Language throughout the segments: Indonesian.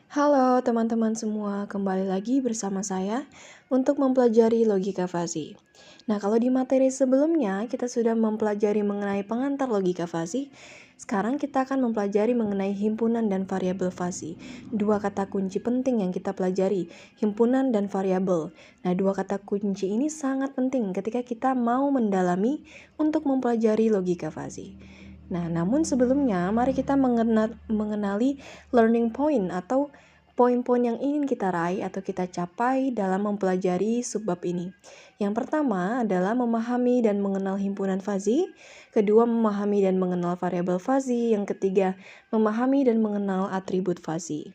Halo teman-teman semua, kembali lagi bersama saya untuk mempelajari logika fasi. Nah, kalau di materi sebelumnya kita sudah mempelajari mengenai pengantar logika fasi, sekarang kita akan mempelajari mengenai himpunan dan variabel fasi. Dua kata kunci penting yang kita pelajari, himpunan dan variabel. Nah, dua kata kunci ini sangat penting ketika kita mau mendalami untuk mempelajari logika fasi. Nah, namun sebelumnya mari kita mengenali learning point atau poin-poin yang ingin kita raih atau kita capai dalam mempelajari subbab ini. Yang pertama adalah memahami dan mengenal himpunan fasi, kedua memahami dan mengenal variabel fasi, yang ketiga memahami dan mengenal atribut fasi.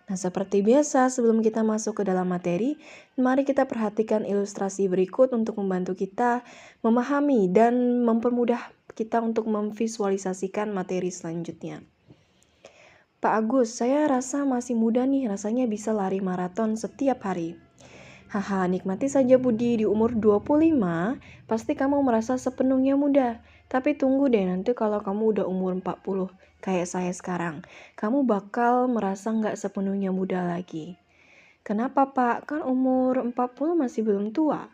Nah, seperti biasa, sebelum kita masuk ke dalam materi, mari kita perhatikan ilustrasi berikut untuk membantu kita memahami dan mempermudah kita untuk memvisualisasikan materi selanjutnya. Pak Agus, saya rasa masih muda nih, rasanya bisa lari maraton setiap hari. Haha, nikmati saja Budi, di umur 25, pasti kamu merasa sepenuhnya muda. Tapi tunggu deh, nanti kalau kamu udah umur 40, kayak saya sekarang, kamu bakal merasa nggak sepenuhnya muda lagi. Kenapa Pak? Kan umur 40 masih belum tua.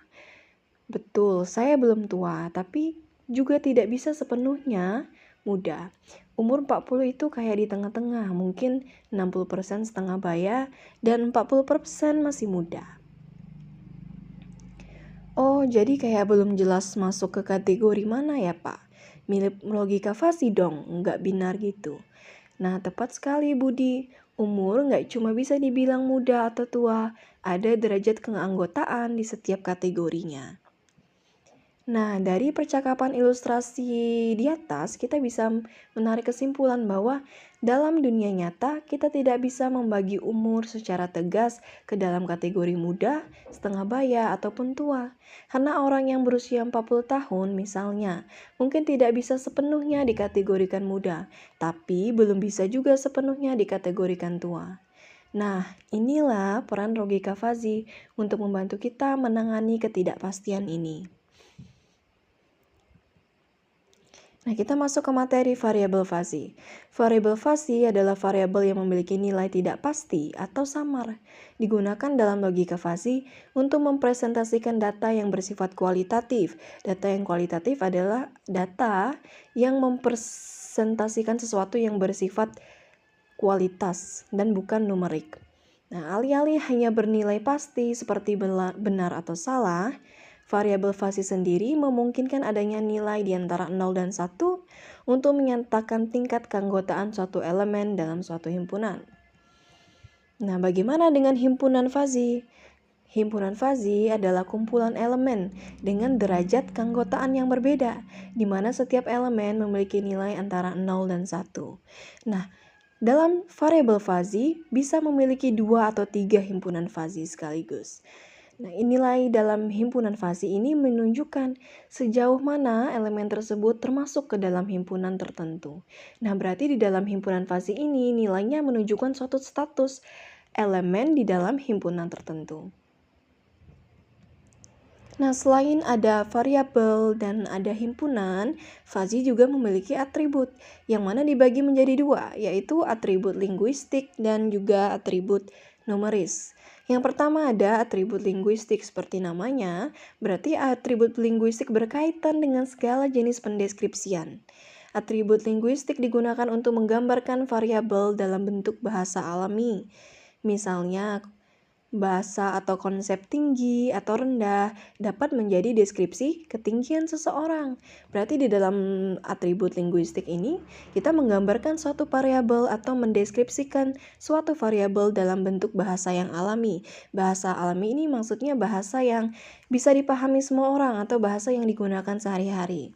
Betul, saya belum tua, tapi juga tidak bisa sepenuhnya muda. Umur 40 itu kayak di tengah-tengah, mungkin 60% setengah baya dan 40% masih muda. Oh, jadi kayak belum jelas masuk ke kategori mana ya Pak? Mirip logika fasi dong, nggak binar gitu. Nah, tepat sekali Budi. Umur nggak cuma bisa dibilang muda atau tua, ada derajat keanggotaan di setiap kategorinya. Nah, dari percakapan ilustrasi di atas, kita bisa menarik kesimpulan bahwa dalam dunia nyata, kita tidak bisa membagi umur secara tegas ke dalam kategori muda, setengah baya, ataupun tua. Karena orang yang berusia 40 tahun misalnya, mungkin tidak bisa sepenuhnya dikategorikan muda, tapi belum bisa juga sepenuhnya dikategorikan tua. Nah, inilah peran logika fasi untuk membantu kita menangani ketidakpastian ini. Nah, kita masuk ke materi variabel fasi. Variabel fasi adalah variabel yang memiliki nilai tidak pasti atau samar. Digunakan dalam logika fasi untuk mempresentasikan data yang bersifat kualitatif. Data yang kualitatif adalah data yang mempresentasikan sesuatu yang bersifat kualitas dan bukan numerik. Nah, alih-alih hanya bernilai pasti seperti benar atau salah, variabel fasi sendiri memungkinkan adanya nilai di antara 0 dan 1 untuk menyatakan tingkat keanggotaan suatu elemen dalam suatu himpunan. Nah, bagaimana dengan himpunan fasi? Himpunan fasi adalah kumpulan elemen dengan derajat keanggotaan yang berbeda, di mana setiap elemen memiliki nilai antara 0 dan 1. Nah, dalam variabel fasi bisa memiliki 2 atau 3 himpunan fasi sekaligus. Nah, nilai dalam himpunan fasi ini menunjukkan sejauh mana elemen tersebut termasuk ke dalam himpunan tertentu. Nah, berarti di dalam himpunan fasi ini nilainya menunjukkan suatu status elemen di dalam himpunan tertentu. Nah, selain ada variabel dan ada himpunan, fasi juga memiliki atribut, yang mana dibagi menjadi dua, yaitu atribut linguistik dan juga atribut numeris. Yang pertama ada atribut linguistik seperti namanya, berarti atribut linguistik berkaitan dengan segala jenis pendeskripsian. Atribut linguistik digunakan untuk menggambarkan variabel dalam bentuk bahasa alami. Misalnya, bahasa atau konsep tinggi atau rendah dapat menjadi deskripsi ketinggian seseorang. Berarti di dalam atribut linguistik ini, kita menggambarkan suatu variabel atau mendeskripsikan suatu variabel dalam bentuk bahasa yang alami. Bahasa alami ini maksudnya bahasa yang bisa dipahami semua orang atau bahasa yang digunakan sehari-hari.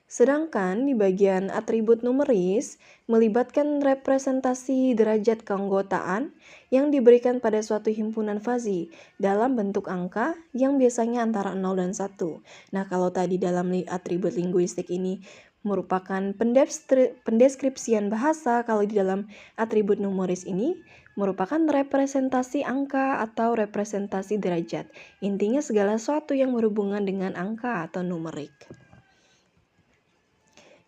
Sedangkan di bagian atribut numeris melibatkan representasi derajat keanggotaan yang diberikan pada suatu himpunan fasi dalam bentuk angka yang biasanya antara 0 dan 1. Nah, kalau tadi dalam atribut linguistik ini merupakan pendeskripsian bahasa, kalau di dalam atribut numeris ini merupakan representasi angka atau representasi derajat. Intinya segala sesuatu yang berhubungan dengan angka atau numerik.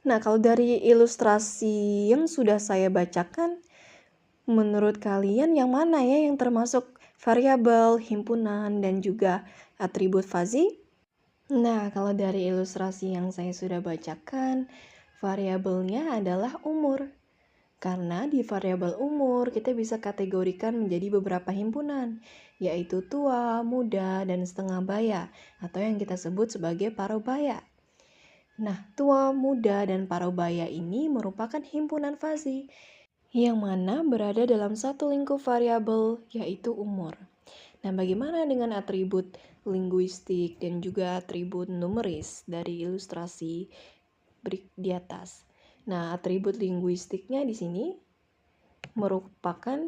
Nah, kalau dari ilustrasi yang sudah saya bacakan, Menurut kalian yang mana ya yang termasuk variabel, himpunan, dan juga atribut fuzzy? Nah, kalau dari ilustrasi yang saya sudah bacakan, variabelnya adalah umur. Karena di variabel umur kita bisa kategorikan menjadi beberapa himpunan, yaitu tua, muda, dan setengah baya, atau yang kita sebut sebagai parubaya. Nah, tua, muda, dan parubaya ini merupakan himpunan fuzzy, yang mana berada dalam satu lingkup variabel, yaitu umur. Nah, bagaimana dengan atribut linguistik dan juga atribut numeris dari ilustrasi di atas? Nah, atribut linguistiknya di sini merupakan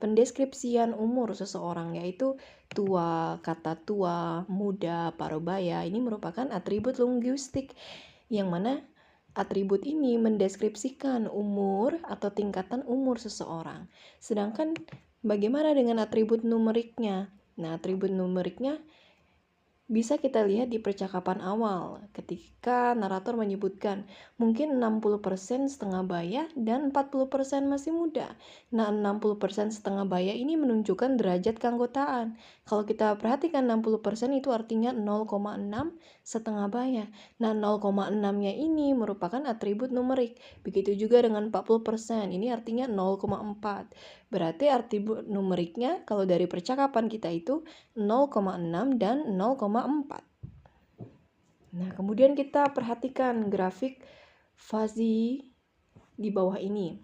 pendeskripsian umur seseorang, yaitu tua, kata tua, muda, parubaya. Ini merupakan atribut linguistik, yang mana atribut ini mendeskripsikan umur atau tingkatan umur seseorang. Sedangkan bagaimana dengan atribut numeriknya? Nah, atribut numeriknya bisa kita lihat di percakapan awal ketika narator menyebutkan mungkin 60% setengah baya dan 40% masih muda. Nah, 60% setengah baya ini menunjukkan derajat keanggotaan. Kalau kita perhatikan 60% itu artinya 0,6 setengah baya. Nah, 0,6-nya ini merupakan atribut numerik. Begitu juga dengan 40%, ini artinya 0,4. Berarti atribut numeriknya kalau dari percakapan kita itu 0,6 dan 0,4. Nah, kemudian kita perhatikan grafik fuzzy di bawah ini.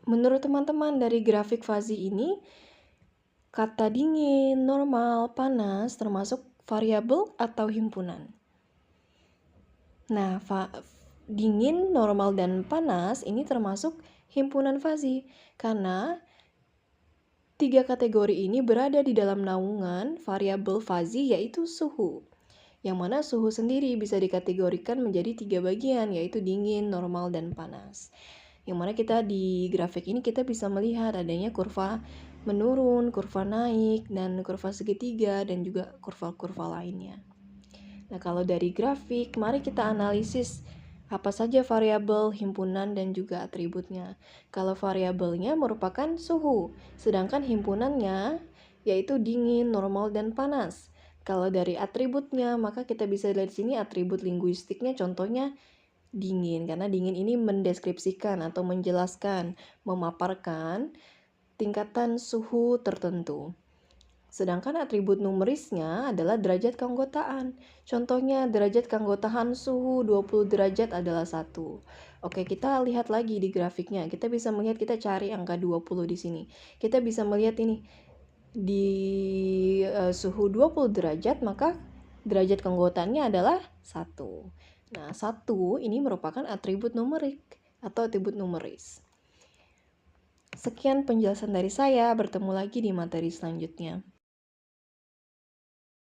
Menurut teman-teman dari grafik fuzzy ini, kata dingin, normal, panas termasuk variabel atau himpunan. Nah, dingin, normal, dan panas ini termasuk himpunan fuzzy karena tiga kategori ini berada di dalam naungan variabel fuzzy yaitu suhu. Yang mana suhu sendiri bisa dikategorikan menjadi 3 bagian, yaitu dingin, normal, dan panas. Yang mana kita di grafik ini kita bisa melihat adanya kurva menurun, kurva naik, dan kurva segitiga, dan juga kurva-kurva lainnya. Nah, kalau dari grafik, mari kita analisis apa saja variabel, himpunan, dan juga atributnya. Kalau variabelnya merupakan suhu, sedangkan himpunannya yaitu dingin, normal, dan panas. Kalau dari atributnya, maka kita bisa lihat di sini atribut linguistiknya contohnya dingin, karena dingin ini mendeskripsikan atau menjelaskan, memaparkan tingkatan suhu tertentu. Sedangkan atribut numerisnya adalah derajat keanggotaan. Contohnya derajat keanggotaan suhu 20 derajat adalah 1. Oke, kita lihat lagi di grafiknya. Kita bisa melihat, kita cari angka 20 di sini. Kita bisa melihat ini di suhu 20 derajat, maka derajat keanggotaannya adalah 1. Nah, 1 ini merupakan atribut numerik atau atribut numeris. Sekian penjelasan dari saya, bertemu lagi di materi selanjutnya.